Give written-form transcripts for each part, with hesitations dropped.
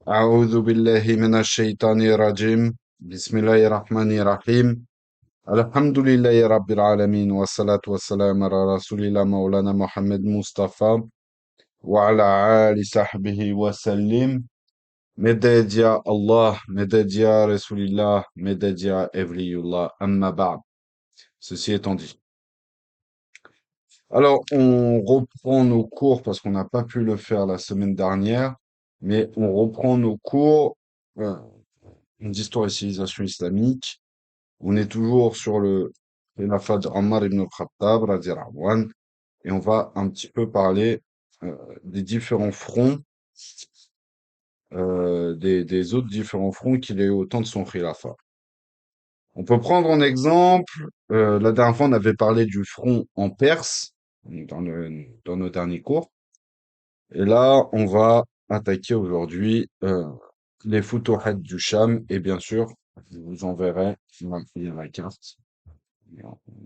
أعوذ بالله من الشيطان الرجيم بسم الله الرحمن الرحيم الحمد لله رب العالمين والصلاة والسلام على رسول الله مولانا محمد مصطفى وعلى آل صحبه وسلم مدد يا الله مدد يا رسول الله مدد يا أولي الله أما بعد. Ceci étant dit. Alors, on reprend nos cours parce qu'on n'a pas pu le faire la semaine dernière, mais on reprend nos cours d'histoire et civilisation islamique. On est toujours sur le khilafat d'Ammar ibn al-Khattab, radiyallahu anhu, et on va un petit peu parler des différents fronts, des autres différents fronts qu'il a eu au temps de son khilafat. On peut prendre en exemple, la dernière fois on avait parlé du front en Perse, dans nos derniers cours, et là on va attaquer aujourd'hui les Futuhat du Sham, et bien sûr, je vous enverrai la carte.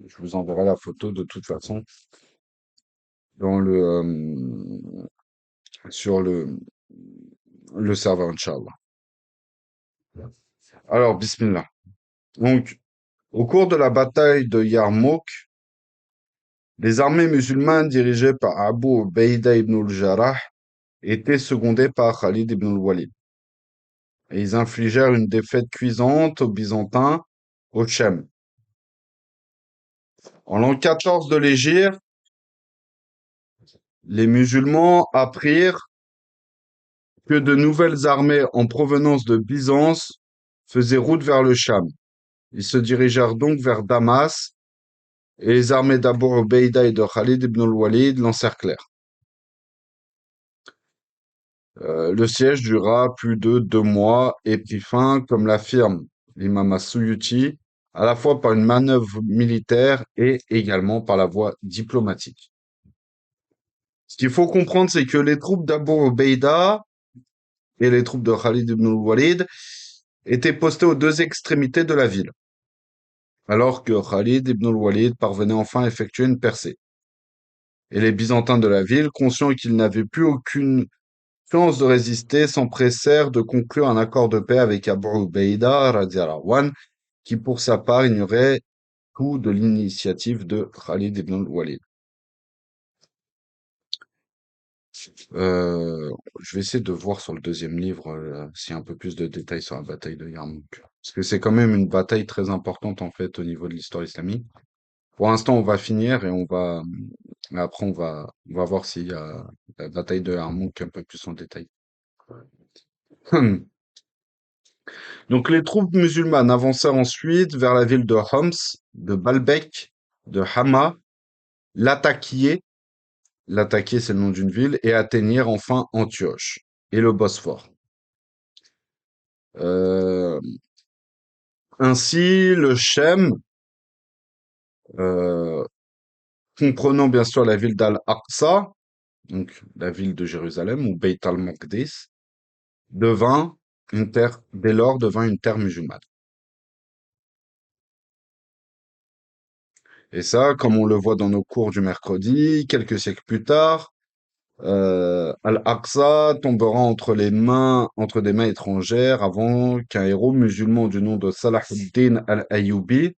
Je vous enverrai la photo de toute façon dans sur le serveur, Inch'Allah. Alors, Bismillah. Donc, au cours de la bataille de Yarmouk, les armées musulmanes dirigées par Abu Ubaïda ibn al-Jarrah étaient secondées par Khalid ibn al-Walid. Et ils infligèrent une défaite cuisante aux Byzantins au Chem. En l'an 14 de l'Hégire, les musulmans apprirent que de nouvelles armées en provenance de Byzance faisaient route vers le Cham. Ils se dirigèrent donc vers Damas et les armées d'Abu Ubaïda et de Khalid ibn al-Walid l'encerclèrent. Le siège dura plus de 2 mois et prit fin, comme l'affirme l'imam as-Suyuti, à la fois par une manœuvre militaire et également par la voie diplomatique. Ce qu'il faut comprendre, c'est que les troupes d'Abu Ubaïda et les troupes de Khalid ibn al-Walid étaient postées aux deux extrémités de la ville, alors que Khalid ibn al-Walid parvenait enfin à effectuer une percée. Et les Byzantins de la ville, conscients qu'ils n'avaient plus aucune chance de résister, s'empressèrent de conclure un accord de paix avec Abu Ubaïda, radiyallahu anhu, qui pour sa part ignorait tout de l'initiative de Khalid ibn al-Walid. Je vais essayer de voir sur le deuxième livre s'il y a un peu plus de détails sur la bataille de Yarmouk. Parce que c'est quand même une bataille très importante en fait au niveau de l'histoire islamique. Pour l'instant, on va finir et après on va voir s'il y a la bataille de Yarmouk un peu plus en détail. Donc les troupes musulmanes avancèrent ensuite vers la ville de Homs, de Baalbek, de Hama, Latakié, Latakié c'est le nom d'une ville, et atteignirent enfin Antioche et le Bosphore. Euh, Ainsi, le Shem, euh, comprenant bien sûr la ville d'Al-Aqsa, donc la ville de Jérusalem, ou Beit al-Maqdis, devint dès lors devint une terre musulmane. Et ça, comme on le voit dans nos cours du mercredi, quelques siècles plus tard, Al-Aqsa tombera entre des mains étrangères avant qu'un héros musulman du nom de Salahuddin al-Ayyubi,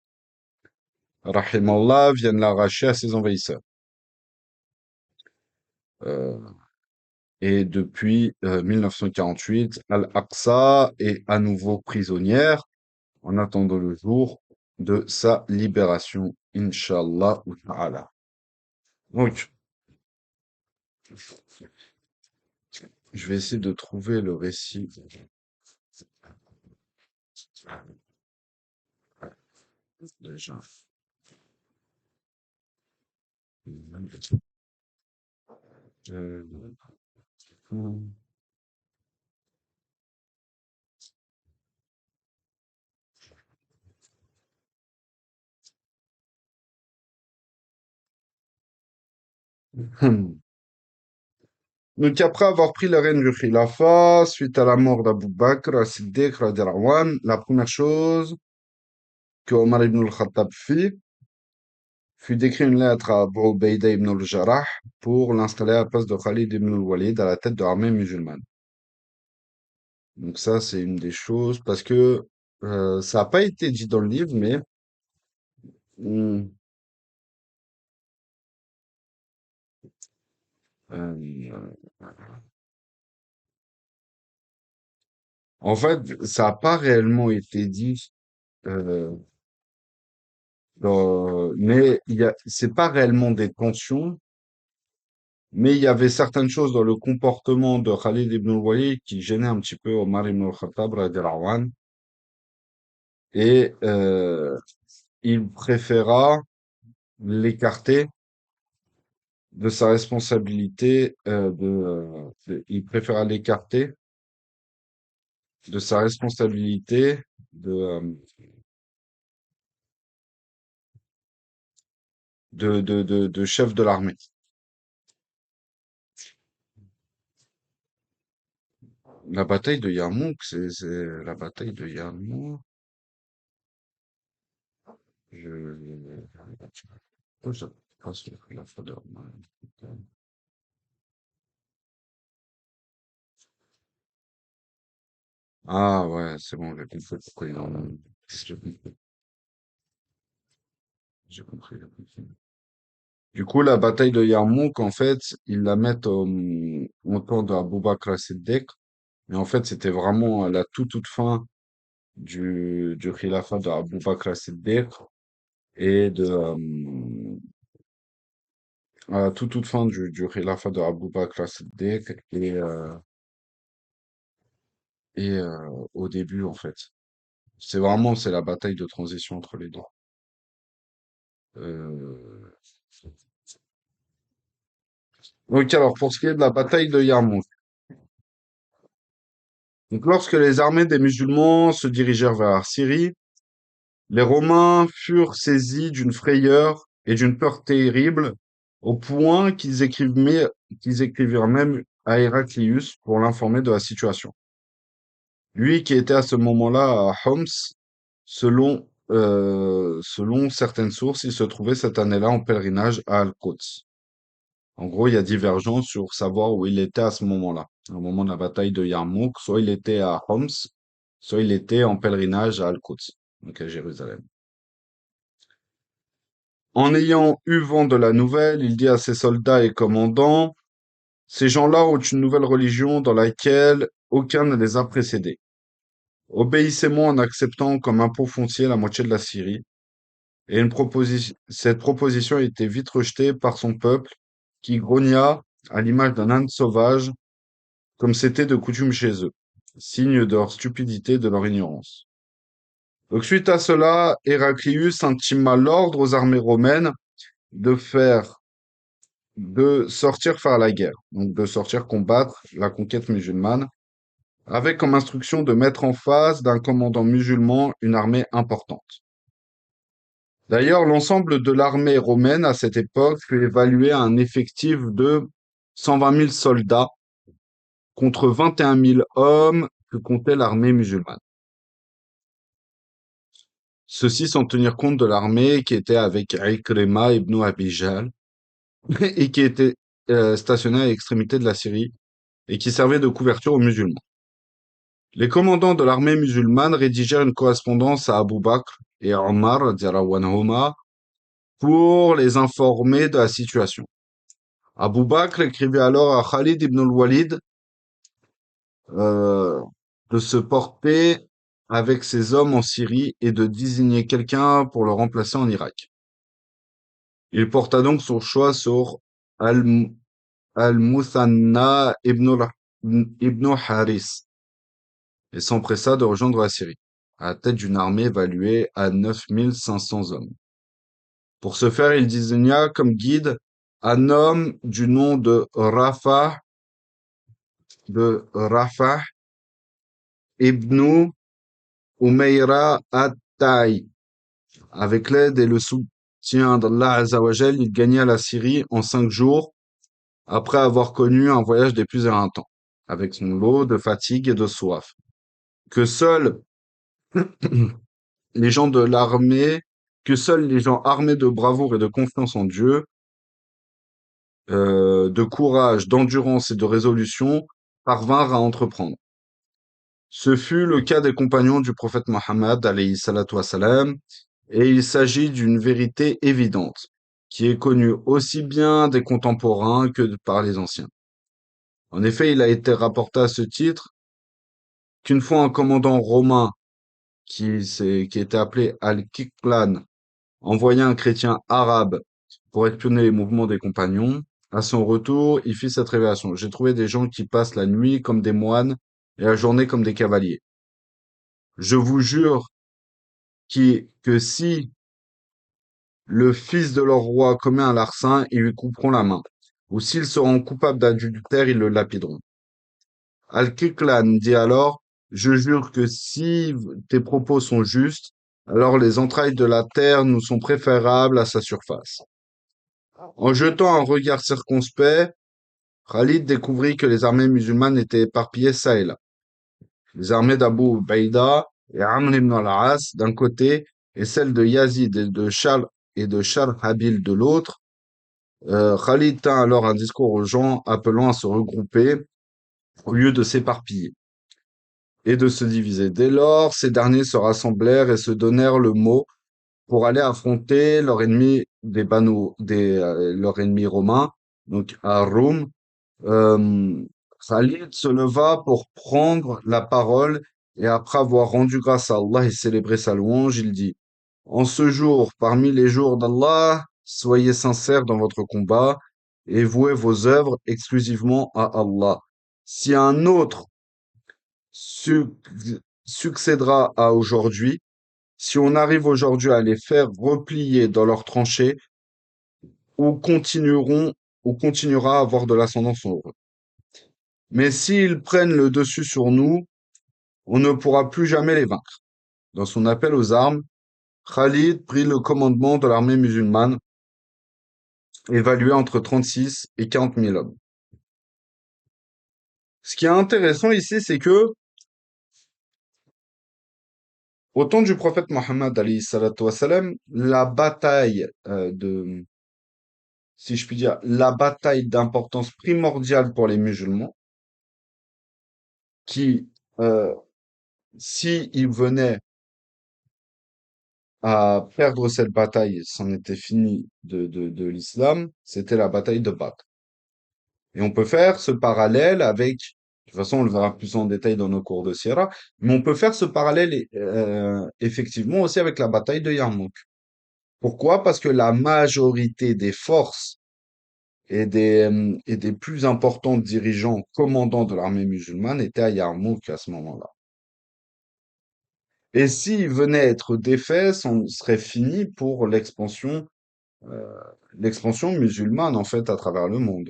rahimallah, vienne l'arracher à ses envahisseurs. Euh, et depuis 1948, Al-Aqsa est à nouveau prisonnière en attendant le jour de sa libération, Inch'Allah ou Ta'ala. Donc, je vais essayer de trouver le récit. Déjà. Euh, Donc, après avoir pris le règne du Khilafat, suite à la mort d'Abu Bakr as-Siddiq, radiyallahu anhu, la première chose que Omar ibn al-Khattab fit fut d'écrire une lettre à Abu Ubaïda ibn al-Jarrah pour l'installer à la place de Khalid ibn al-Walid à la tête de l'armée musulmane. Donc ça, c'est une des choses parce que ça n'a pas été dit dans le livre, mais hmm, euh, en fait, ça n'a pas réellement été dit, euh, mais c'est pas réellement des tensions, mais il y avait certaines choses dans le comportement de Khalid ibn al-Walid qui gênaient un petit peu Omar ibn al-Khattab, radiallahu anhu, et il préféra l'écarter de sa responsabilité, il préféra l'écarter de sa responsabilité de, euh, de chef de l'armée. La bataille de Yarmouk, c'est la bataille de Yarmouk. Je, je pense que la fois de- Ah ouais, c'est bon, j'ai compris pourquoi il en j'ai compris, j'ai compris, j'ai compris. Du coup, la bataille de Yarmouk, en fait, ils la mettent au temps d'Abou Bakr as-Siddiq. Mais en fait, c'était vraiment à la toute fin du khilafat d'Abou Bakr as-Siddiq et à la toute fin du khilafat d'Abou Bakr as-Siddiq au début, en fait. C'est la bataille de transition entre les deux. Euh, Ok, alors pour ce qui est de la bataille de Yarmouk. Donc, lorsque les armées des musulmans se dirigèrent vers la Syrie, les Romains furent saisis d'une frayeur et d'une peur terrible, au point qu'ils écrivirent même à Héraclius pour l'informer de la situation. Lui qui était à ce moment-là à Homs, selon certaines sources, il se trouvait cette année-là en pèlerinage à Al-Quds. En gros, il y a divergence sur savoir où il était à ce moment-là. Au moment de la bataille de Yarmouk, soit il était à Homs, soit il était en pèlerinage à Al-Quds, donc à Jérusalem. En ayant eu vent de la nouvelle, il dit à ses soldats et commandants, ces gens-là ont une nouvelle religion dans laquelle aucun ne les a précédés. Obéissez-moi en acceptant comme impôt foncier la moitié de la Syrie. Et cette proposition a été vite rejetée par son peuple, qui grogna à l'image d'un âne sauvage, comme c'était de coutume chez eux, signe de leur stupidité et de leur ignorance. Donc, suite à cela, Héraclius intima l'ordre aux armées romaines de de sortir faire la guerre, donc de sortir combattre la conquête musulmane, avec comme instruction de mettre en face d'un commandant musulman une armée importante. D'ailleurs, l'ensemble de l'armée romaine à cette époque fut évalué à un effectif de 120 000 soldats contre 21 000 hommes que comptait l'armée musulmane. Ceci sans tenir compte de l'armée qui était avec Ikrima ibn Abi Jahl et qui était stationnée à l'extrémité de la Syrie et qui servait de couverture aux musulmans. Les commandants de l'armée musulmane rédigèrent une correspondance à Abu Bakr et à Omar radhiyallahu anhuma, pour les informer de la situation. Abu Bakr écrivait alors à Khalid ibn al-Walid euh, de se porter avec ses hommes en Syrie et de désigner quelqu'un pour le remplacer en Irak. Il porta donc son choix sur Al- Al-Muthanna ibn Haris et s'empressa de rejoindre la Syrie, à la tête d'une armée évaluée à 9 500 hommes. Pour ce faire, il désigna comme guide un homme du nom de Rafah ibn Umayra at-Ta'i. Avec l'aide et le soutien d'Allah Azzawajal, il gagna la Syrie en 5 jours, après avoir connu un voyage des plus éreintants, avec son lot de fatigue et de soif. Que seuls les gens de l'armée, que seuls les gens armés de bravoure et de confiance en Dieu, de courage, d'endurance et de résolution parvinrent à entreprendre. Ce fut le cas des compagnons du prophète Mohammed, alayhi salatu wassalam, et il s'agit d'une vérité évidente, qui est connue aussi bien des contemporains que par les anciens. En effet, il a été rapporté à ce titre qu'une fois un commandant romain qui était appelé Al-Kiklan envoya un chrétien arabe pour espionner les mouvements des compagnons. À son retour, il fit cette révélation. J'ai trouvé des gens qui passent la nuit comme des moines et la journée comme des cavaliers. Je vous jure que si le fils de leur roi commet un larcin, ils lui couperont la main. Ou s'ils seront coupables d'adultère, ils le lapideront. Al-Kiklan dit alors, je jure que si tes propos sont justes, alors les entrailles de la terre nous sont préférables à sa surface. En jetant un regard circonspect, Khalid découvrit que les armées musulmanes étaient éparpillées çà et là. Les armées d'Abu Ubaïda et Amr ibn al-As d'un côté et celles de Yazid et de Sharhabil de l'autre. Khalid tint alors un discours aux gens appelant à se regrouper au lieu de s'éparpiller et de se diviser. Dès lors, ces derniers se rassemblèrent et se donnèrent le mot pour aller affronter leur ennemi leur ennemi romain, donc à Rome. Euh, Khalid se leva pour prendre la parole et après avoir rendu grâce à Allah et célébré sa louange, il dit, en ce jour, parmi les jours d'Allah, soyez sincères dans votre combat et vouez vos œuvres exclusivement à Allah. Si un autre suc- succédera à aujourd'hui, si on arrive aujourd'hui à les faire replier dans leurs tranchées, ou continueront, ou continuera à avoir de l'ascendance sur eux. Mais s'ils prennent le dessus sur nous, on ne pourra plus jamais les vaincre. Dans son appel aux armes, Khalid prit le commandement de l'armée musulmane, évaluée entre 36 et 40 000 hommes. Ce qui est intéressant ici, c'est que, au temps du prophète Mohammed, alayhi salatu wassalam, la bataille si je puis dire, la bataille d'importance primordiale pour les musulmans, qui, euh, si ils venaient à perdre cette bataille, c'en était fini de l'islam, c'était la bataille de Badr. Et on peut faire ce parallèle avec, de toute façon, on le verra plus en détail dans nos cours de Sierra, mais on peut faire ce parallèle effectivement aussi avec la bataille de Yarmouk. Pourquoi? Parce que la majorité des forces et des plus importants dirigeants commandants de l'armée musulmane étaient à Yarmouk à ce moment-là. Et s'ils venaient être défaits, on serait fini pour euh, l'expansion musulmane en fait à travers le monde.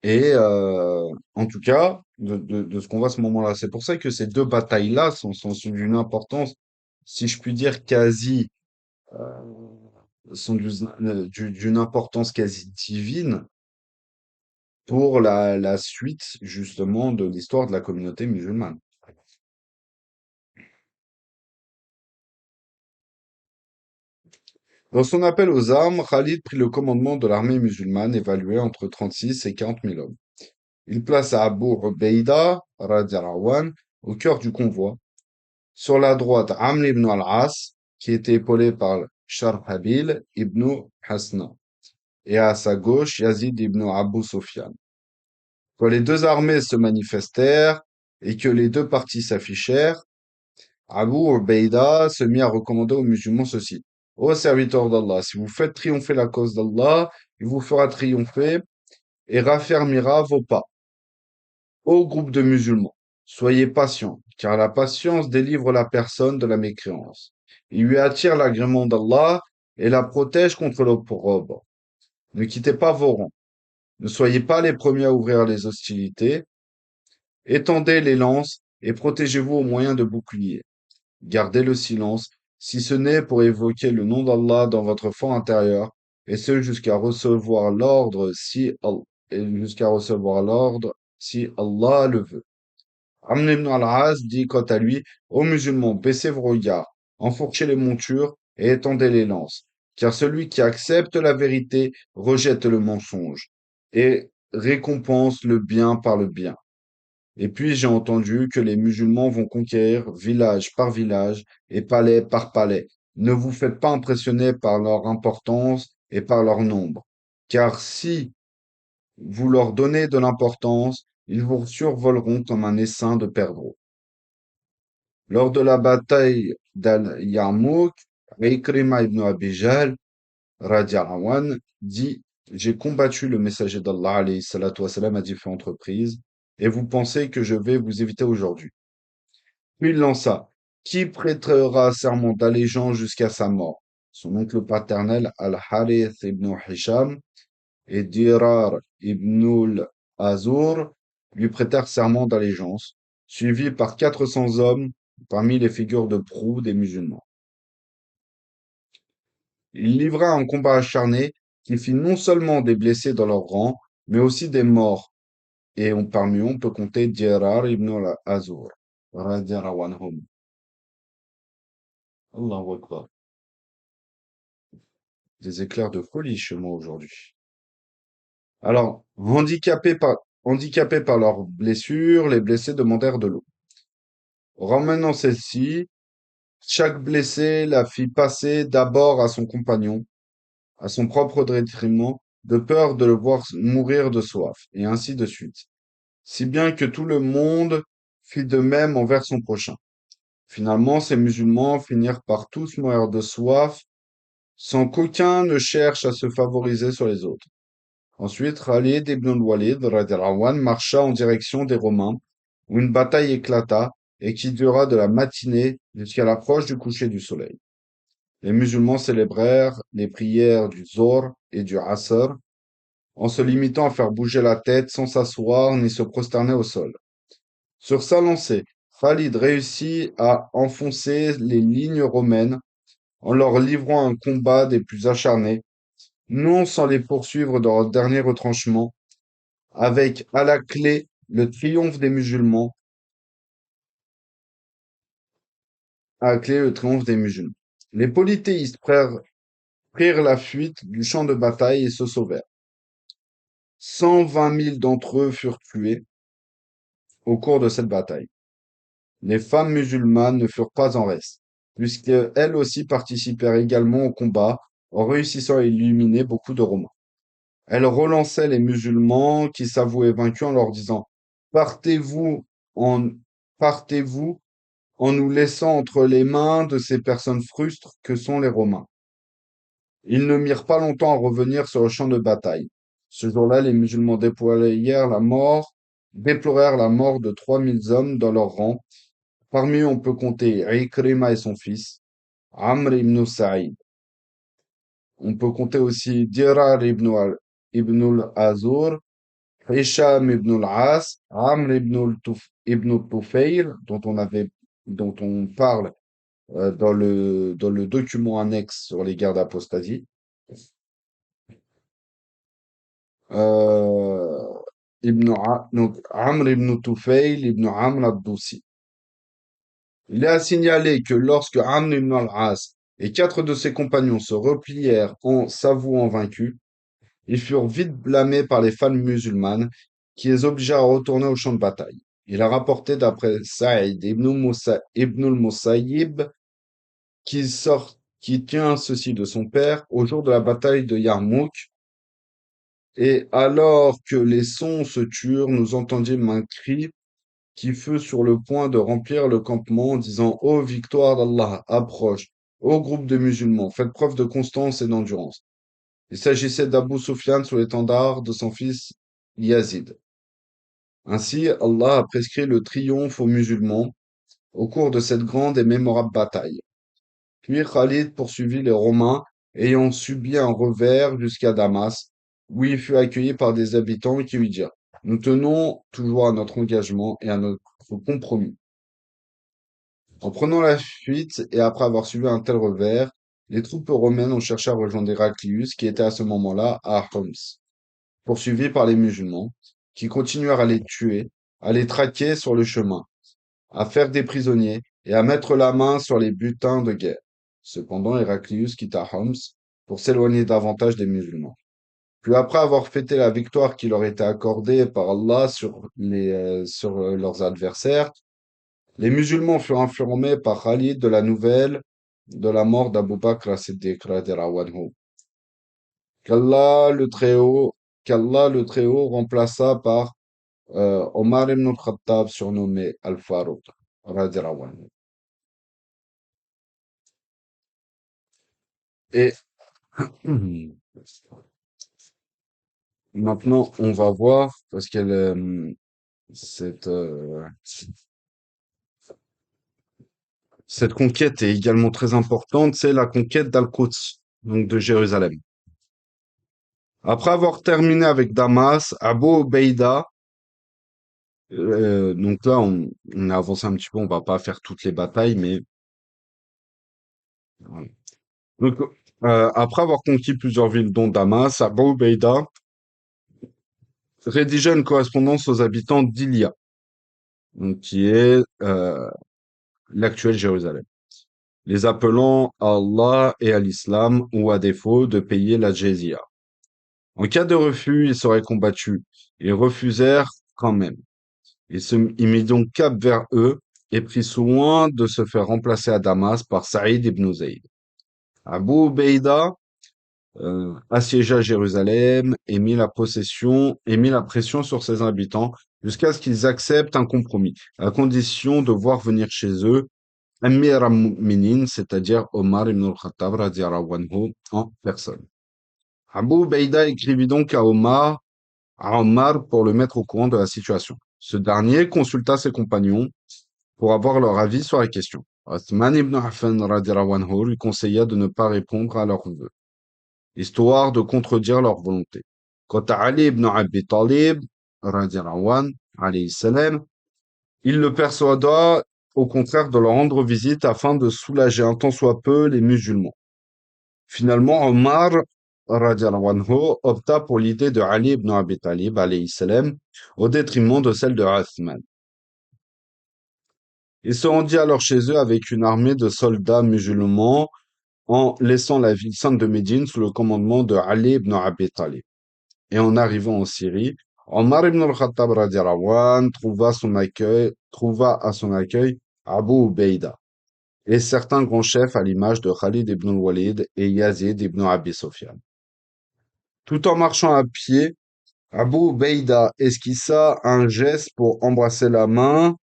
Et en tout cas, de ce qu'on voit à ce moment-là, c'est pour ça que ces deux batailles-là sont d'une importance, si je puis dire, sont d'une importance quasi divine pour la suite justement de l'histoire de la communauté musulmane. Dans son appel aux armes, Khalid prit le commandement de l'armée musulmane évaluée entre 36 et 40 000 hommes. Il plaça Abu Ubaïda, radiallahu anh, au cœur du convoi. Sur la droite, Amr ibn al-As, qui était épaulé par Sharhabil ibn Hasna. Et à sa gauche, Yazid ibn Abu Sufyan. Quand les deux armées se manifestèrent et que les deux parties s'affichèrent, Abu Ubaïda se mit à recommander aux musulmans ceci. Ô serviteurs d'Allah, si vous faites triompher la cause d'Allah, il vous fera triompher et raffermira vos pas. Ô groupe de musulmans, soyez patients, car la patience délivre la personne de la mécréance. Il lui attire l'agrément d'Allah et la protège contre l'opprobre. Ne quittez pas vos rangs. Ne soyez pas les premiers à ouvrir les hostilités. Étendez les lances et protégez-vous au moyen de boucliers. Gardez le silence, si ce n'est pour évoquer le nom d'Allah dans votre fort intérieur, et ce jusqu'à recevoir l'ordre si Allah le veut. Amr ibn al-As dit quant à lui, aux musulmans, baissez vos regards, enfourchez les montures et étendez les lances, car celui qui accepte la vérité rejette le mensonge et récompense le bien par le bien. Et puis j'ai entendu que les musulmans vont conquérir village par village et palais par palais. Ne vous faites pas impressionner par leur importance et par leur nombre, car si vous leur donnez de l'importance, ils vous survoleront comme un essaim de perdreaux. Lors de la bataille d'Al-Yarmouk, Ikrima ibn Abi Jahl, radiallahu anhu, dit: J'ai combattu le messager d'Allah, alayhi salatu wassalam, à différentes reprises, et vous pensez que je vais vous éviter aujourd'hui. Puis il lança: Qui prêtera serment d'allégeance jusqu'à sa mort? Son oncle paternel, Al-Harith ibn Hisham, et Dirar ibn al-Azur lui prêtèrent serment d'allégeance, suivis par 400 hommes parmi les figures de proue des musulmans. Il livra un combat acharné qui fit non seulement des blessés dans leurs rangs, mais aussi des morts. Et parmi eux, on peut compter Dirar ibn al-Azur, radiallahu anhum. Allahu Akbar. Des éclairs de folie chez moi aujourd'hui. Alors, handicapés par leurs blessures, les blessés demandèrent de l'eau. Ramenant celle-ci, chaque blessé la fit passer d'abord à son compagnon, à son propre détriment, de peur de le voir mourir de soif, et ainsi de suite. Si bien que tout le monde fit de même envers son prochain. Finalement, ces musulmans finirent par tous mourir de soif, sans qu'aucun ne cherche à se favoriser sur les autres. Ensuite, Khalid ibn al-Walid radiallahu anhu, marcha en direction des Romains, où une bataille éclata et qui dura de la matinée jusqu'à l'approche du coucher du soleil. Les musulmans célébrèrent les prières du Zohr et du Asr en se limitant à faire bouger la tête sans s'asseoir ni se prosterner au sol. Sur sa lancée, Khalid réussit à enfoncer les lignes romaines en leur livrant un combat des plus acharnés, non sans les poursuivre dans leur dernier retranchement, avec à la clé le triomphe des musulmans, à la clé le triomphe des musulmans. Les polythéistes prirent la fuite du champ de bataille et se sauvèrent. 120 000 d'entre eux furent tués au cours de cette bataille. Les femmes musulmanes ne furent pas en reste, puisqu'elles aussi participèrent également au combat en réussissant à éliminer beaucoup de Romains. Elles relançaient les musulmans qui s'avouaient vaincus en leur disant: Partez-vous en, partez-vous en nous laissant entre les mains de ces personnes frustres que sont les Romains. Ils ne mirent pas longtemps à revenir sur le champ de bataille. Ce jour-là, les musulmans déplorèrent la mort de 3000 hommes dans leur rang. Parmi eux, on peut compter Ikrima et son fils, Amr ibn Sa'id. On peut compter aussi Dirar ibn al-Azur, Hisham ibn al-As, Amr ibn al-Tufayl, dont on parle dans le document annexe sur les guerres d'apostasie. Euh, donc Amr ibn Tufayl ibn Amr ad-Dousi. Il est à signaler que lorsque Amr ibn al-As et 4 de ses compagnons se replièrent en s'avouant vaincus, ils furent vite blâmés par les femmes musulmanes qui les obligèrent à retourner au champ de bataille. Il a rapporté d'après Saïd ibn al-Musayyib qui tient ceci de son père au jour de la bataille de Yarmouk. Et alors que les sons se turent, nous entendîmes un cri qui fut sur le point de remplir le campement, disant: Ô victoire d'Allah, approche. Ô groupe de musulmans, faites preuve de constance et d'endurance. Il s'agissait d'Abu Sufyan sous l'étendard de son fils Yazid. Ainsi, Allah a prescrit le triomphe aux musulmans au cours de cette grande et mémorable bataille. Puis Khalid poursuivit les Romains, ayant subi un revers jusqu'à Damas, où il fut accueilli par des habitants qui lui dirent: Nous tenons toujours à notre engagement et à notre compromis. En prenant la fuite et après avoir subi un tel revers, les troupes romaines ont cherché à rejoindre Héraclius, qui était à ce moment-là à Homs, poursuivi par les musulmans, qui continuèrent à les tuer, à les traquer sur le chemin, à faire des prisonniers et à mettre la main sur les butins de guerre. Cependant, Héraclius quitta Homs pour s'éloigner davantage des musulmans. Puis après avoir fêté la victoire qui leur était accordée par Allah sur leurs adversaires, les musulmans furent informés par Khalid de la nouvelle de la mort d'Abu Bakr as-Siddiq radiallahu anhu, qu'Allah le Très-Haut, qu'Allah le Très-Haut remplaça par Omar ibn al-Khattab, surnommé Al-Farouq radiallahu anhu. Et maintenant, on va voir, parce que cette, euh, cette conquête est également très importante, c'est la conquête d'Al-Quds, donc de Jérusalem. Après avoir terminé avec Damas, Abu Obeida, donc là, on a avancé un petit peu, on va pas faire toutes les batailles, mais voilà. Donc, après avoir conquis plusieurs villes, dont Damas, Abu Obeida rédigea une correspondance aux habitants d'Ilia, donc qui est l'actuelle Jérusalem, les appelant à Allah et à l'islam, ou à défaut de payer la jizya. En cas de refus, ils seraient combattus. Ils refusèrent quand même. Il mit donc cap vers eux et prit soin de se faire remplacer à Damas par Saïd ibn Zayd. Abu Ubaïda assiégea Jérusalem et mit la pression sur ses habitants jusqu'à ce qu'ils acceptent un compromis, à condition de voir venir chez eux Amir al-Mu'minin, c'est-à-dire Omar ibn al-Khattab radiallahu anhu en personne. Abu Ubaïda écrivit donc à Omar pour le mettre au courant de la situation. Ce dernier consulta ses compagnons pour avoir leur avis sur la question. Othman ibn Affan radiallahu anhu lui conseilla de ne pas répondre à leurs vœux, histoire de contredire leur volonté. Quant à Ali ibn Abi Talib, radiallahu anhu, alayhi salam, il le persuada au contraire de leur rendre visite afin de soulager un tant soit peu les musulmans. Finalement, Omar radiallahu anhu, opta pour l'idée de Ali ibn Abi Talib alayhi salam, au détriment de celle de Othman. Il se rendit alors chez eux avec une armée de soldats musulmans en laissant la ville sainte de Médine sous le commandement de Ali ibn Abi Talib. Et en arrivant en Syrie, Omar ibn al-Khattab radiallahu anhu trouva à son accueil Abu Ubaïda et certains grands chefs à l'image de Khalid ibn al-Walid et Yazid ibn Abi Sufyan. Tout en marchant à pied, Abu Ubaïda esquissa un geste pour embrasser la main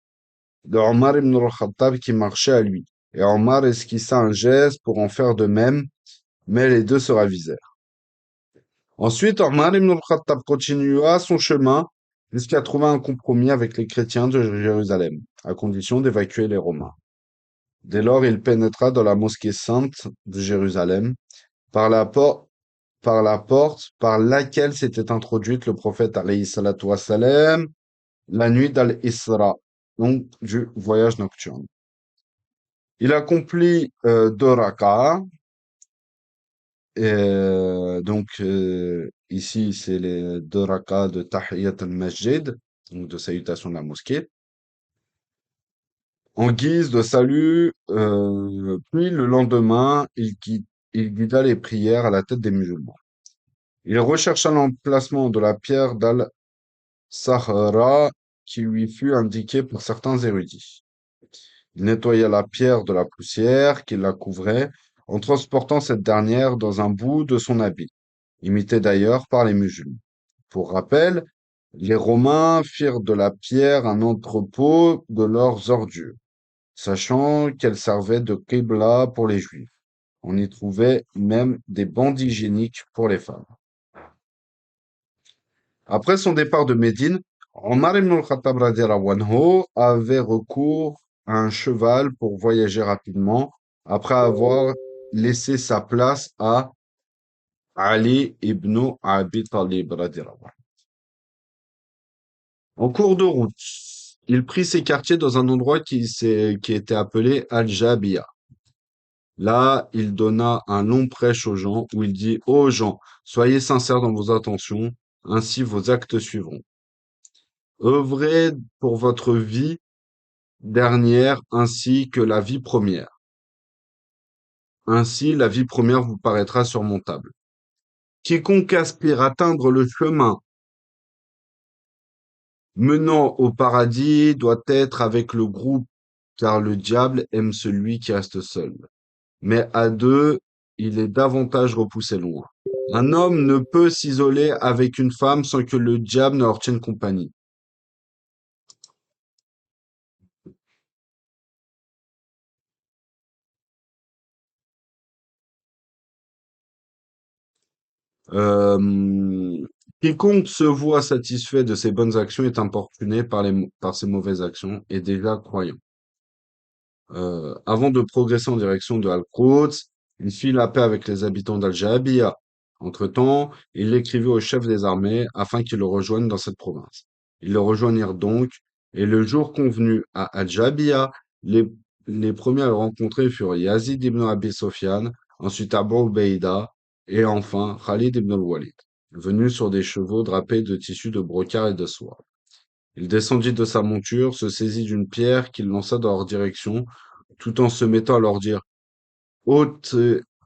de Omar ibn al-Khattab qui marchait à lui. Et Omar esquissa un geste pour en faire de même, mais les deux se ravisèrent. Ensuite, Omar ibn al-Khattab continua son chemin jusqu'à trouver un compromis avec les chrétiens de Jérusalem, à condition d'évacuer les Romains. Dès lors, il pénétra dans la mosquée sainte de Jérusalem par par la porte par laquelle s'était introduite le prophète alayhi salatu wassalam la nuit d'Al-Isra, donc du voyage nocturne. Il accomplit 2 rak'ahs, ici c'est les 2 rak'ahs de Tahiyat al-Masjid, donc de salutation de la mosquée, en guise de salut, puis le lendemain, il guida les prières à la tête des musulmans. Il rechercha l'emplacement de la pierre d'Al-Sahra qui lui fut indiquée par certains érudits. Il nettoya la pierre de la poussière qui la couvrait en transportant cette dernière dans un bout de son habit, imité d'ailleurs par les musulmans. Pour rappel, les Romains firent de la pierre un entrepôt de leurs ordures, sachant qu'elle servait de qibla pour les Juifs. On y trouvait même des bandes hygiéniques pour les femmes. Après son départ de Médine, Omar ibn al-Khattab radiallahu anhu avait recours à un cheval pour voyager rapidement après avoir laissé sa place à Ali ibn Abi Talib radiallahu anhu. En cours de route, il prit ses quartiers dans un endroit qui était appelé Al-Jabiya. Là, il donna un long prêche aux gens où il dit: Ô gens, soyez sincères dans vos intentions, ainsi vos actes suivront. Œuvrez pour votre vie dernière ainsi que la vie première. Ainsi, la vie première vous paraîtra surmontable. Quiconque aspire à atteindre le chemin menant au paradis doit être avec le groupe, car le diable aime celui qui reste seul. Mais à deux, il est davantage repoussé loin. Un homme ne peut s'isoler avec une femme sans que le diable ne leur tienne compagnie. Euh, Quiconque se voit satisfait de ses bonnes actions est importuné par ses mauvaises actions et déjà croyant. Avant de progresser en direction de Al-Quds, il fit la paix avec les habitants d'Al-Jahabiyya. Entre-temps, il l'écrivit au chef des armées afin qu'il le rejoigne dans cette province. Ils le rejoignirent donc, et le jour convenu à Al-Jahabiyya, les, les premiers à le rencontrer furent Yazid ibn Abi Sofyan, ensuite Abu Ubaïda, et enfin Khalid ibn al-Walid, venus sur des chevaux drapés de tissus de brocart et de soie. Il descendit de sa monture, se saisit d'une pierre qu'il lança dans leur direction, tout en se mettant à leur dire: Ôte,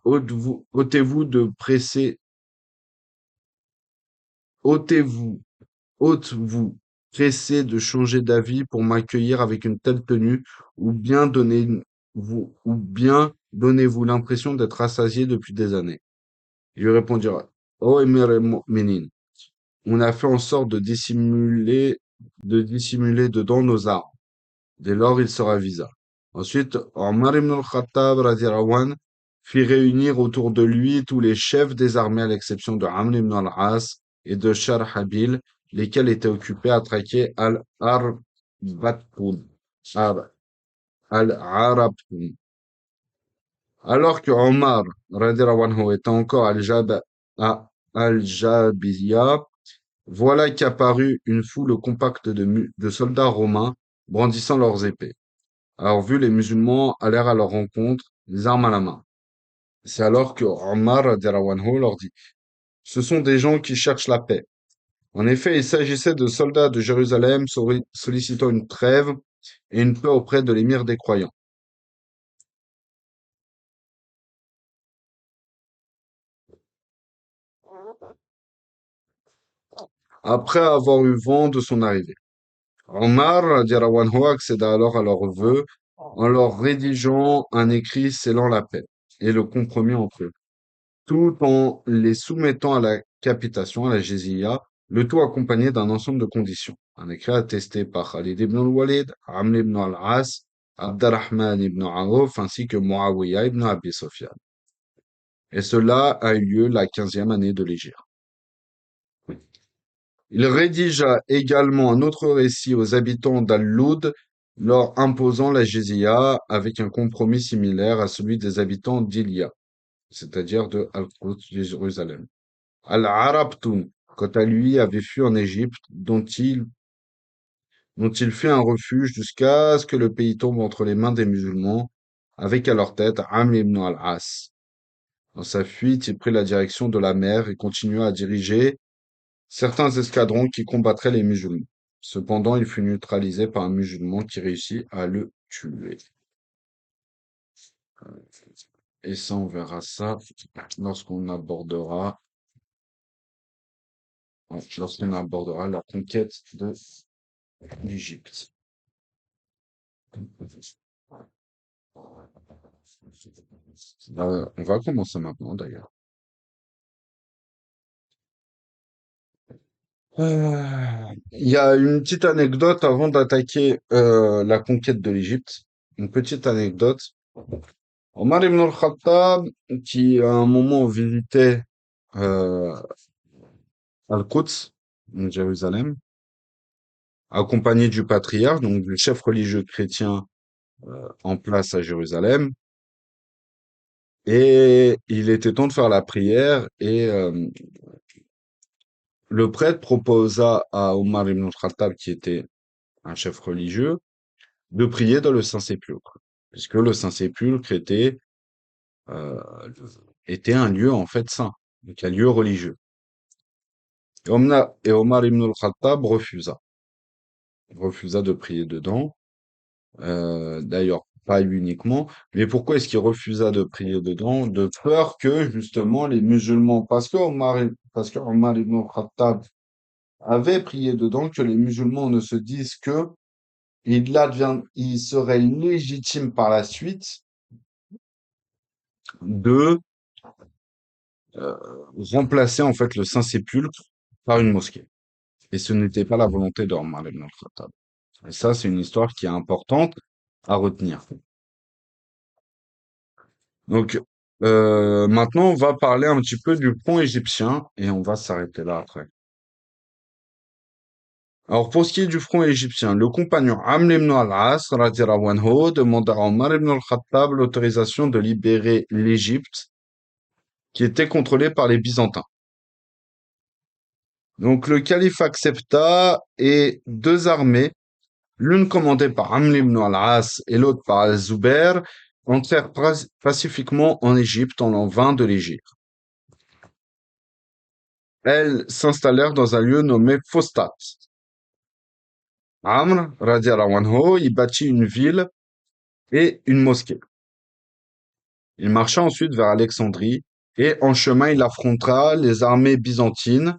ôtez-vous de presser, ôtez-vous, ôte-vous, pressez de changer d'avis pour m'accueillir avec une telle tenue, ou bien donnez-vous l'impression d'être rassasié depuis des années. Il lui répondira: Ô émir el-Mu'minin, on a fait en sorte de dissimuler dedans nos armes. Dès lors, il se ravisa. Ensuite, Omar ibn al-Khattab radiallahu anh, fit réunir autour de lui tous les chefs des armées à l'exception de Amr ibn al-As et de Sharhabil, lesquels étaient occupés à traquer Ar- Al-Arabun. Alors que Omar radiallahu anhu était encore à Al-Jabiyya, voilà qu'apparut une foule compacte de soldats romains brandissant leurs épées. Alors, vu les musulmans allèrent à leur rencontre, les armes à la main. C'est alors que Omar radiallahu anhu leur dit: Ce sont des gens qui cherchent la paix. En effet, il s'agissait de soldats de Jérusalem sollicitant une trêve et une paix auprès de l'émir des croyants. Après avoir eu vent de son arrivée, Omar radiallahu anhu accéda alors à leurs vœux en leur rédigeant un écrit scellant la paix et le compromis entre eux, tout en les soumettant à la capitation, à la jizya, le tout accompagné d'un ensemble de conditions. Un écrit attesté par Khalid ibn al-Walid, Amr ibn al-As, Abdurrahman ibn Auf, ainsi que Muawiyah ibn Abi Sufyan. Et cela a eu lieu la 15e année de l'Hégire. Il rédigea également un autre récit aux habitants d'Al-Loud, leur imposant la jizya avec un compromis similaire à celui des habitants d'Ilia, c'est-à-dire de Al-Quds de Jérusalem. Al-Arabtoun, quant à lui, avait fui en Égypte, dont il fit un refuge jusqu'à ce que le pays tombe entre les mains des musulmans, avec à leur tête Amr ibn al-As. Dans sa fuite, il prit la direction de la mer et continua à diriger certains escadrons qui combattraient les musulmans. Cependant, il fut neutralisé par un musulman qui réussit à le tuer. Et ça, on verra ça lorsqu'on abordera la conquête de l'Égypte. On va commencer maintenant d'ailleurs. Il y a une petite anecdote avant d'attaquer la conquête de l'Égypte. Une petite anecdote. Omar ibn al-Khattab, qui à un moment visitait euh, Al-Quds, donc Jérusalem, accompagné du patriarche, donc du chef religieux chrétien en place à Jérusalem, et il était temps de faire la prière, et le prêtre proposa à Omar ibn al-Khattab, qui était un chef religieux, de prier dans le Saint-Sépulcre, puisque le Saint-Sépulcre euh, était un lieu en fait saint, donc un lieu religieux. Et Omar ibn al-Khattab refusa de prier dedans. D'ailleurs, pas uniquement, mais pourquoi est-ce qu'il refusa de prier dedans? De peur que justement les musulmans, parce que Omar ibn al-Khattab avait prié dedans, que les musulmans ne se disent que il serait légitime par la suite de euh, remplacer en fait le Saint-Sépulcre par une mosquée. Et ce n'était pas la volonté d'Omar ibn al-Khattab. Et ça, c'est une histoire qui est importante à retenir. Donc, maintenant, on va parler un petit peu du front égyptien et on va s'arrêter là après. Alors, pour ce qui est du front égyptien, le compagnon Amr ibn al-As, radiyallahu anhu, demanda à Omar ibn al-Khattab l'autorisation de libérer l'Égypte, qui était contrôlée par les Byzantins. Donc, le calife accepta et deux armées, l'une commandée par Amr ibn al-As et l'autre par al-Zubair, entrèrent pacifiquement en Égypte en l'an 20 de l'Égypte. Elles s'installèrent dans un lieu nommé Fostat. Amr, radiallahu anhu, y bâtit une ville et une mosquée. Il marcha ensuite vers Alexandrie et en chemin il affronta les armées byzantines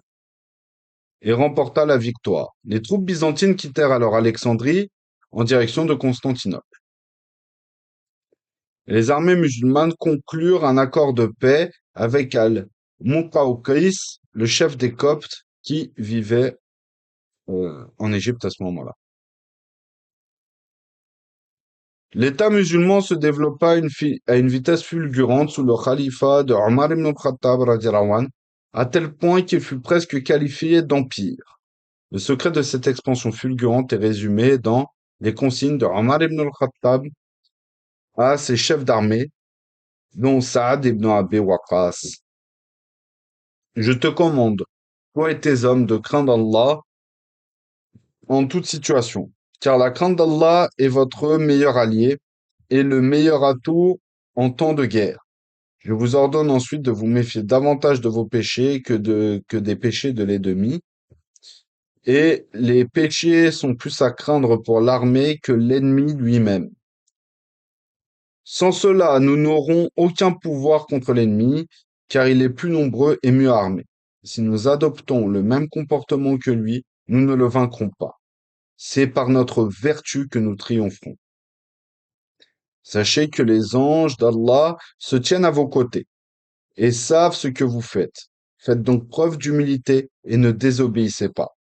et remporta la victoire. Les troupes byzantines quittèrent alors Alexandrie en direction de Constantinople. Les armées musulmanes conclurent un accord de paix avec Al-Muqawqis, le chef des Coptes qui vivait en Égypte à ce moment-là. L'État musulman se développa à une vitesse fulgurante sous le califat de Omar ibn al-Khattab radiallahu anh, à tel point qu'il fut presque qualifié d'empire. Le secret de cette expansion fulgurante est résumé dans les consignes de Omar ibn al-Khattab à ses chefs d'armée, dont Saad ibn Abi Waqqas. Je te commande, toi et tes hommes, de craindre Allah en toute situation, car la crainte d'Allah est votre meilleur allié et le meilleur atout en temps de guerre. Je vous ordonne ensuite de vous méfier davantage de vos péchés que des péchés de l'ennemi. Et les péchés sont plus à craindre pour l'armée que l'ennemi lui-même. Sans cela, nous n'aurons aucun pouvoir contre l'ennemi, car il est plus nombreux et mieux armé. Si nous adoptons le même comportement que lui, nous ne le vaincrons pas. C'est par notre vertu que nous triompherons. Sachez que les anges d'Allah se tiennent à vos côtés et savent ce que vous faites. Faites donc preuve d'humilité et ne désobéissez pas.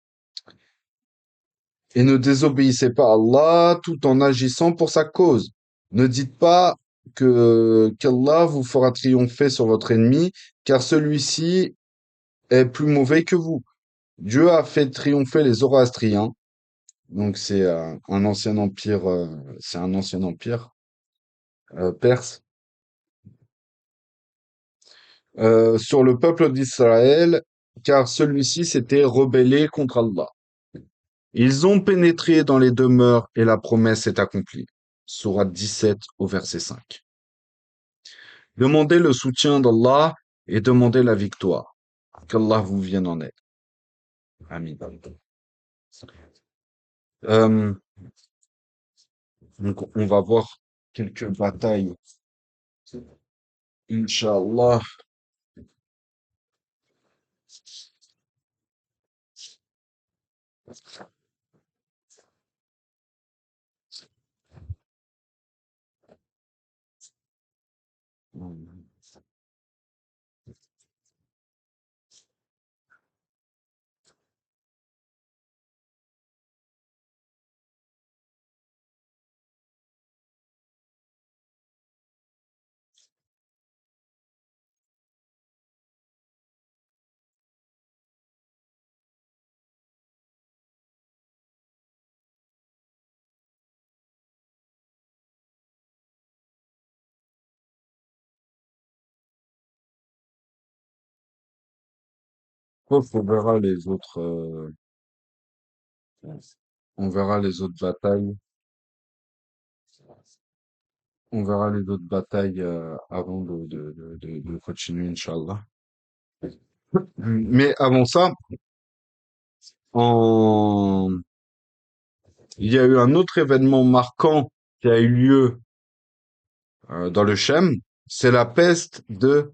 Et ne désobéissez pas à Allah tout en agissant pour sa cause. Ne dites pas qu'Allah vous fera triompher sur votre ennemi, car celui-ci est plus mauvais que vous. Dieu a fait triompher les Zoroastriens, donc c'est un ancien empire perse, sur le peuple d'Israël, car celui-ci s'était rebellé contre Allah. Ils ont pénétré dans les demeures et la promesse est accomplie. Sourate 17 au verset 5. Demandez le soutien d'Allah et demandez la victoire. Qu'Allah vous vienne en aide. Amin. Euh, donc on va voir quelques batailles. Inch'Allah. On verra les autres, on verra les autres batailles. On verra les autres batailles avant de continuer, Inch'Allah. Mais avant ça, en... il y a eu un autre événement marquant qui a eu lieu dans le Shem, c'est la peste de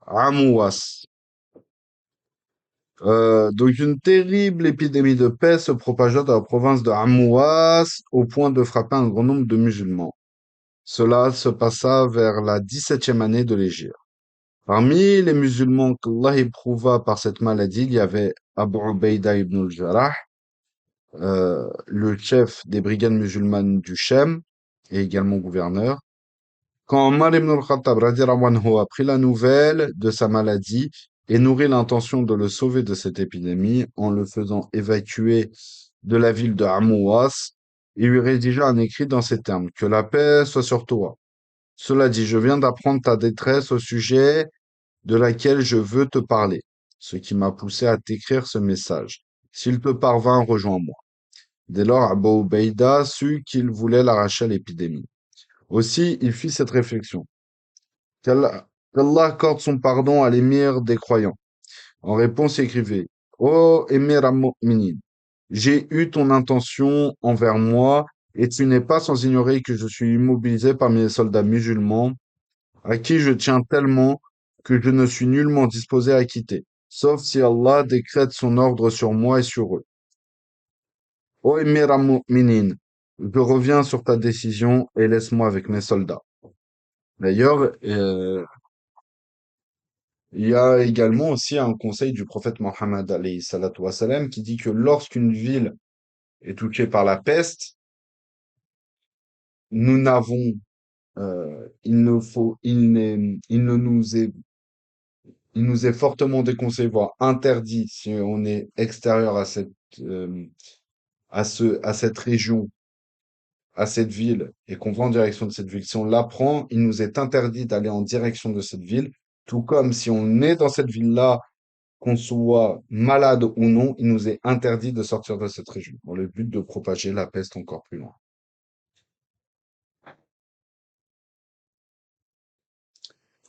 Amouas. Donc une terrible épidémie de peste se propagea dans la province de Amouas au point de frapper un grand nombre de musulmans. Cela se passa vers la 17e année de l'Hégire. Parmi les musulmans qu'Allah éprouva par cette maladie, il y avait Abu Ubaida ibn al-Jarrah, le chef des brigades musulmanes du Shem et également gouverneur. Quand Omar ibn al-Khattab radiyallahu anhu a pris la nouvelle de sa maladie et nourrit l'intention de le sauver de cette épidémie en le faisant évacuer de la ville de Amouas, il lui rédigea un écrit dans ces termes: Que la paix soit sur toi. Cela dit, je viens d'apprendre ta détresse au sujet de laquelle je veux te parler, ce qui m'a poussé à t'écrire ce message. S'il te parvint, rejoins-moi. Dès lors, Abu Ubaïda sut qu'il voulait l'arracher à l'épidémie. Aussi, il fit cette réflexion. Qu'Allah accorde son pardon à l'émir des croyants. En réponse, il écrivait: Ô émir al-Mu'minin, j'ai eu ton intention envers moi, et tu n'es pas sans ignorer que je suis immobilisé parmi les soldats musulmans, à qui je tiens tellement que je ne suis nullement disposé à quitter, sauf si Allah décrète son ordre sur moi et sur eux. Ô émir al-Mu'minin, je reviens sur ta décision et laisse-moi avec mes soldats. D'ailleurs, il y a également aussi un conseil du prophète Mohammed alayhi salatu wassalam, qui dit que lorsqu'une ville est touchée par la peste, nous n'avons, il nous est fortement déconseillé, voire interdit, si on est extérieur à euh, à cette région, à cette ville, et qu'on va en direction de cette ville. Si on l'apprend, il nous est interdit d'aller en direction de cette ville, tout comme si on est dans cette ville-là, qu'on soit malade ou non, il nous est interdit de sortir de cette région, dans le but de propager la peste encore plus loin.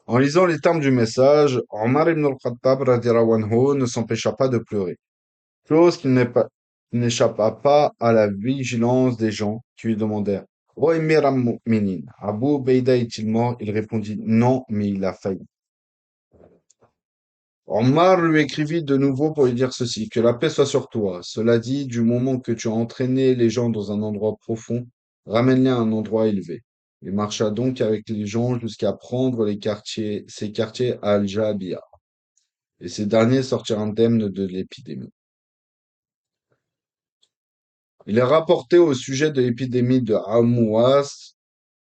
En lisant les termes du message, Omar ibn al-Khattab radiallahu anhu ne s'empêcha pas de pleurer, chose qui n'échappa pas à la vigilance des gens qui lui demandèrent: Ô émir al-Mu'minin, Abu Ubaïda est-il mort? Il répondit: Non, mais il a failli. Omar lui écrivit de nouveau pour lui dire ceci: Que la paix soit sur toi. Cela dit, du moment que tu as entraîné les gens dans un endroit profond, ramène-les à un endroit élevé. Il marcha donc avec les gens jusqu'à prendre ces quartiers à Al-Jabia. Et ces derniers sortirent indemnes de l'épidémie. Il est rapporté au sujet de l'épidémie de Amouas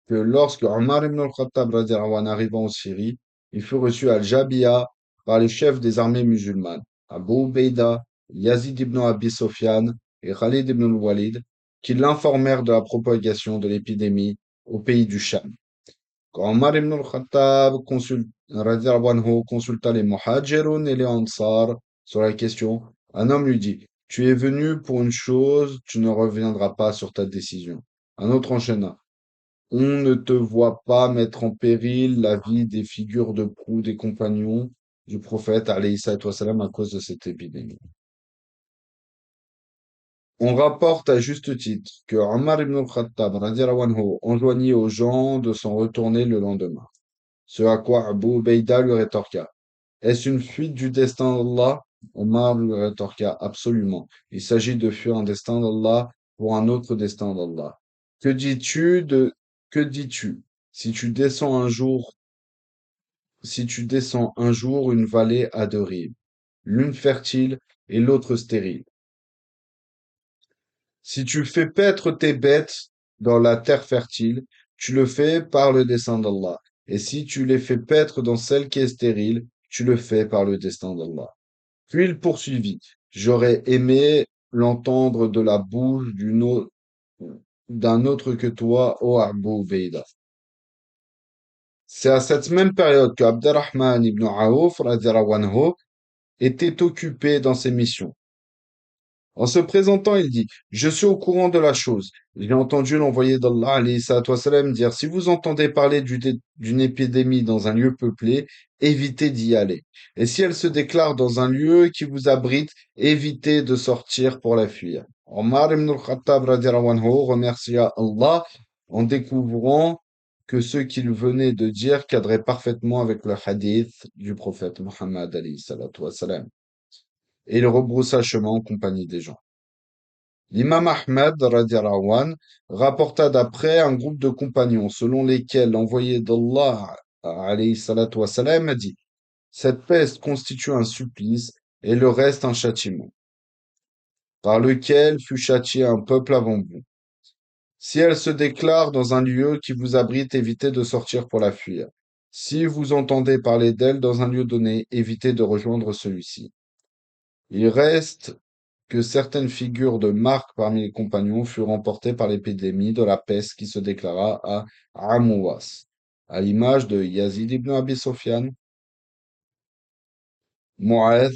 que lorsque Omar ibn al-Khattab radiyallahu anhu arriva en Syrie, il fut reçu à Al-Jabia par les chefs des armées musulmanes, Abu Ubaïda, Yazid ibn Abi Sofyan et Khalid ibn al-Walid, qui l'informèrent de la propagation de l'épidémie au pays du Sham. Quand Omar ibn al-Khattab radiyallahu anhu consulta les Muhajirun et les Ansar sur la question, un homme lui dit: Tu es venu pour une chose, tu ne reviendras pas sur ta décision. Un autre enchaîna: On ne te voit pas mettre en péril la vie des figures de proue des compagnons du prophète alayhi salatu wassalam, à cause de cette épidémie. On rapporte à juste titre que Omar ibn al-Khattab radiyallahu anhu enjoignit aux gens de s'en retourner le lendemain. Ce à quoi Abu Ubaïda lui rétorqua: Est-ce une fuite du destin d'Allah? Omar lui rétorqua: Absolument. Il s'agit de fuir un destin d'Allah pour un autre destin d'Allah. Que dis-tu de, que dis-tu? Si tu descends un jour, si tu descends un jour une vallée à deux rives, l'une fertile et l'autre stérile. Si tu fais paître tes bêtes dans la terre fertile, tu le fais par le dessein d'Allah. Et si tu les fais paître dans celle qui est stérile, tu le fais par le dessein d'Allah. Puis il poursuivit: J'aurais aimé l'entendre de la bouche d'un autre que toi, ô Abu Ubaïda. C'est à cette même période que Abdurrahman ibn Aouf radhiyallahu anhu était occupé dans ses missions. En se présentant, il dit: Je suis au courant de la chose. J'ai entendu l'envoyé d'Allah alayhi salatu wassalam, dire: Si vous entendez parler d'une épidémie dans un lieu peuplé, évitez d'y aller. Et si elle se déclare dans un lieu qui vous abrite, évitez de sortir pour la fuir. Omar ibn al-Khattab radhiyallahu anhu remercia Allah en découvrant que ce qu'il venait de dire cadrait parfaitement avec le hadith du prophète Mohammed alayhi salatu wassalam. Et il rebroussa chemin en compagnie des gens. L'imam Ahmed radiallahu anh, rapporta d'après un groupe de compagnons selon lesquels l'envoyé d'Allah alayhi salatu wassalam a dit: cette peste constitue un supplice et le reste un châtiment, par lequel fut châtié un peuple avant vous. Si elle se déclare dans un lieu qui vous abrite, évitez de sortir pour la fuir. Si vous entendez parler d'elle dans un lieu donné, évitez de rejoindre celui-ci. Il reste que certaines figures de marque parmi les compagnons furent emportées par l'épidémie de la peste qui se déclara à Amouas, à l'image de Yazid ibn Abi Sofyan, Mu'adh,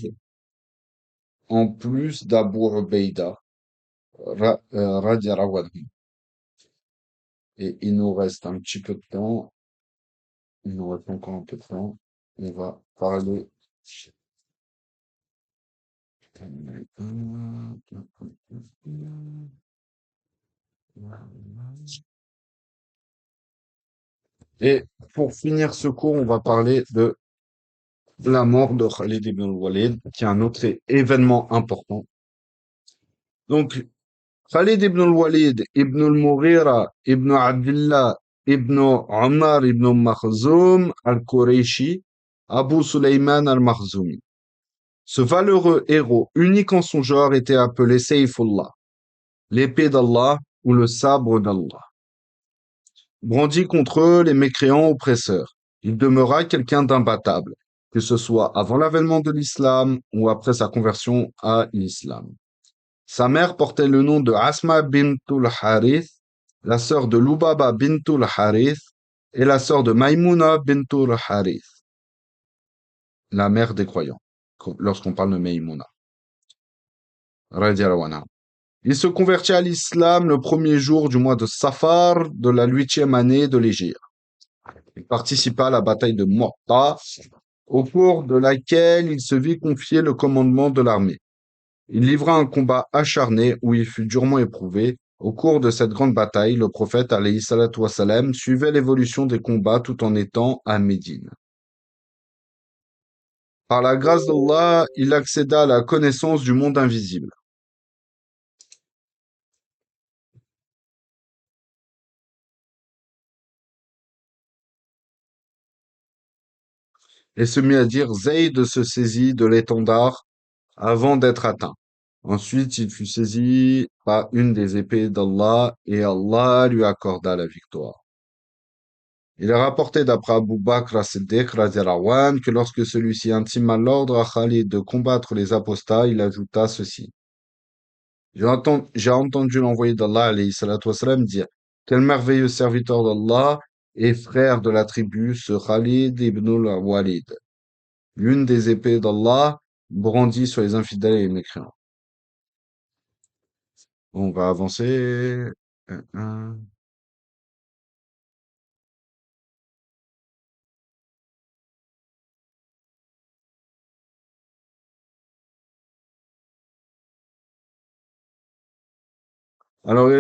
en plus d'Abu Ubaïda, radiallahu anhu. Et il nous reste un petit peu de temps. Il nous reste encore un peu de temps. On va parler. Et pour finir ce cours, on va parler de la mort de Khalid ibn al-Walid, qui est un autre événement important. Donc, Khalid ibn al-Walid, ibn al-Mughira, ibn Abdullah, ibn Omar, ibn Makhzoum al-Qurayshi, Abu Sulaiman al-Makhzoumi. Ce valeureux héros, unique en son genre, était appelé Sayfullah, l'épée d'Allah ou le sabre d'Allah. Brandi contre eux les mécréants oppresseurs, il demeura quelqu'un d'imbattable, que ce soit avant l'avènement de l'islam ou après sa conversion à l'islam. Sa mère portait le nom de Asma bintul Harith, la sœur de Lubaba bintul Harith et la sœur de Maïmouna bintul Harith, la mère des croyants, lorsqu'on parle de Maïmouna. Radiallahu anha. Il se convertit à l'islam le premier jour du mois de Safar de la 8e année de l'Hégire. Il participa à la bataille de Mu'ta, au cours de laquelle il se vit confier le commandement de l'armée. Il livra un combat acharné où il fut durement éprouvé. Au cours de cette grande bataille, le prophète alayhi salatu wassalam suivait l'évolution des combats tout en étant à Médine. Par la grâce d'Allah, il accéda à la connaissance du monde invisible. Et se mit à dire: Zayd se saisit de l'étendard avant d'être atteint. Ensuite, il fut saisi par une des épées d'Allah et Allah lui accorda la victoire. Il est rapporté d'après Abu Bakr as-Siddiq radiallahu anhu que lorsque celui-ci intima l'ordre à Khalid de combattre les apostats, il ajouta ceci: j'ai entendu l'envoyé d'Allah alayhi salatu wassalam dire: quel merveilleux serviteur d'Allah et frère de la tribu, ce Khalid ibn al-Walid. L'une des épées d'Allah brandie sur les infidèles et les mécréants. On va avancer. Euh. Alors,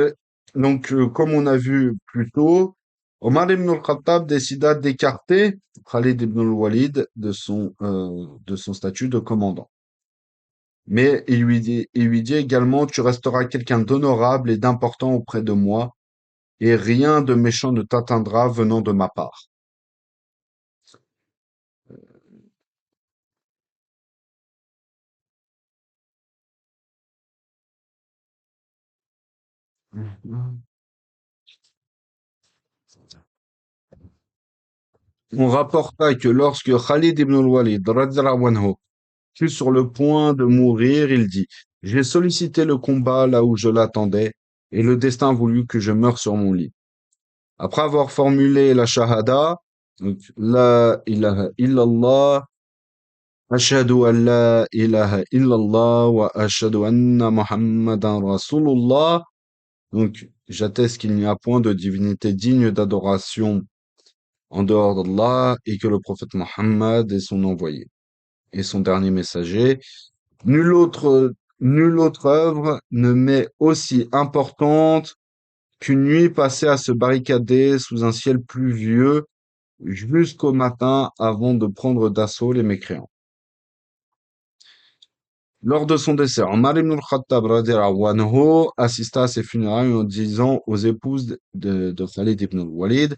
comme on a vu plus tôt, Omar ibn al-Khattab décida d'écarter Khalid ibn al-Walid de son statut de commandant. Mais il lui dit également: tu resteras quelqu'un d'honorable et d'important auprès de moi, et rien de méchant ne t'atteindra venant de ma part. On rapporta que lorsque Khalid ibn al-Walid radhiyallahu anhu fut sur le point de mourir, il dit: j'ai sollicité le combat là où je l'attendais, et le destin voulut que je meure sur mon lit. Après avoir formulé la shahada, donc la ilaha illallah, ashhadu an la ilaha illallah wa ashhadu anna muhammadan rasulullah, donc j'atteste qu'il n'y a point de divinité digne d'adoration en dehors d'Allah et que le prophète Mohammed est son envoyé et son dernier messager. Nulle autre œuvre ne m'est aussi importante qu'une nuit passée à se barricader sous un ciel pluvieux jusqu'au matin avant de prendre d'assaut les mécréants. Lors de son décès, Omar ibn al-Khattab radiallahu anhu assista à ses funérailles en disant aux épouses de Khalid ibn al-Walid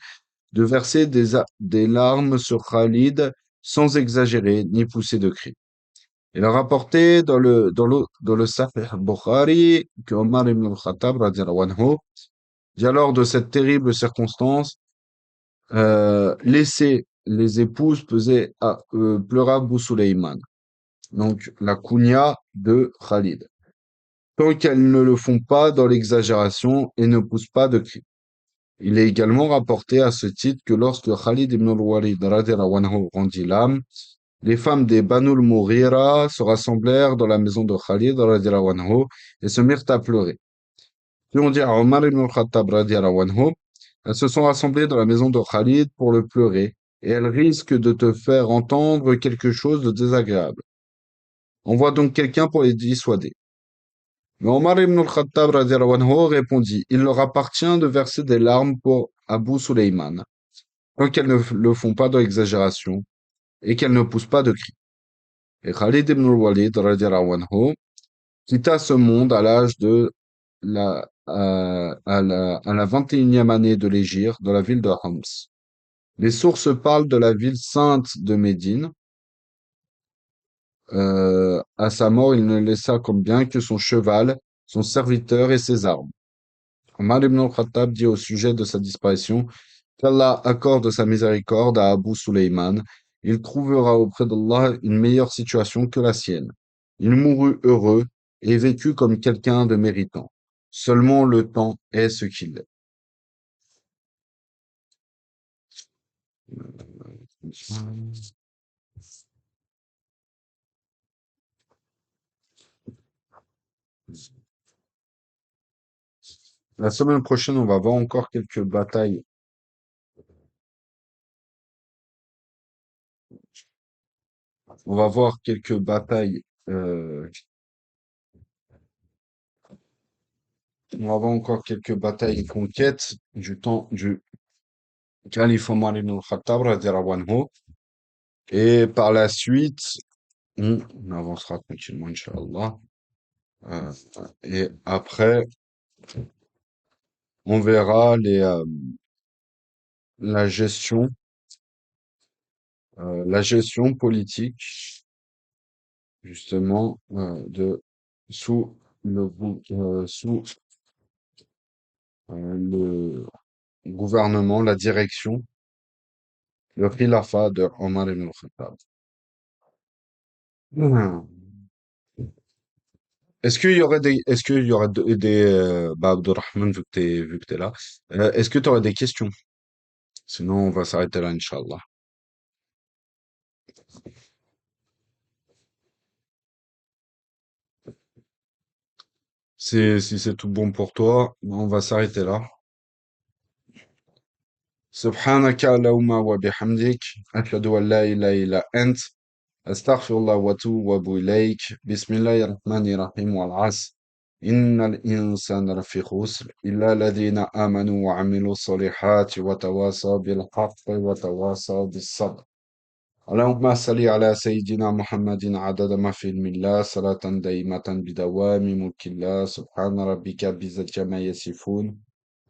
de verser des larmes sur Khalid sans exagérer ni pousser de cris. Il a rapporté dans le Sahih Bukhari que Omar ibn al-Khattab radiallahu anhu dit alors de cette terrible circonstance, laisser les épouses pleurer Abu Suleyman, donc la kunya de Khalid, tant qu'elles ne le font pas dans l'exagération et ne poussent pas de cris. Il est également rapporté à ce titre que lorsque Khalid ibn al-Walid radiallahu anhu rendit l'âme, les femmes des Banul Mughira se rassemblèrent dans la maison de Khalid radiallahu anhu et se mirent à pleurer. Puis on dit à Omar ibn al-Khattab radiallahu anhu, elles se sont rassemblées dans la maison de Khalid pour le pleurer et elles risquent de te faire entendre quelque chose de désagréable. Envoie donc quelqu'un pour les dissuader. Mais Omar ibn al-Khattab radiallahu anhu répondit, il leur appartient de verser des larmes pour Abu Suleyman, tant qu'elles ne le font pas dans l'exagération et qu'elles ne poussent pas de cris. Et Khalid ibn al-Walid radiallahu anhu quitta ce monde à l'âge de à la 21e année de l'Hégire dans la ville de Homs. Les sources parlent de la ville sainte de Médine. À sa mort, il ne laissa comme bien que son cheval, son serviteur et ses armes. Omar ibn al-Khattab dit au sujet de sa disparition qu'Allah accorde sa miséricorde à Abu Suleyman. Il trouvera auprès d'Allah une meilleure situation que la sienne. Il mourut heureux et vécut comme quelqu'un de méritant. Seulement le temps est ce qu'il est. La semaine prochaine, on va voir encore quelques batailles. On va voir quelques batailles. On va voir encore quelques batailles et conquêtes du temps du calife Omar ibn al-Khattab, radiallahu anhu. Et par la suite, on avancera tranquillement, Inch'Allah. Euh, et après, on verra la gestion, la gestion politique, justement, sous sous le gouvernement, la direction, le khilafat de Omar ibn al-Khattab. Hmm. Est-ce qu'il y aurait bah, Abdurrahman, vu que t'es là, est-ce que tu aurais des questions? Sinon, on va s'arrêter là, Inch'Allah. Si c'est tout bon pour toi, on va s'arrêter là. سبحانك اللهم وبحمدك أشهد أن لا إله إلا أنت أستغفر الله وأتوب إليك بسم الله الرحمن الرحيم والعصر إن الإنسان لفي خسر إلا الذين آمنوا وعملوا الصالحات وتواصوا بالحق وتواصوا بالصبر اللهم صل على سيدنا محمد عدد ما في علم الله صلاة دائمة بدوام ملك الله سبحان ربك بعزة ما يصفون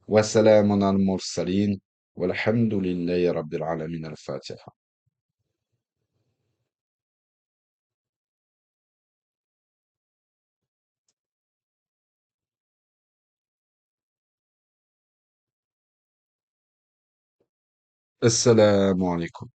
وسلام على المرسلين والحمد لله رب العالمين الفاتحة السلام عليكم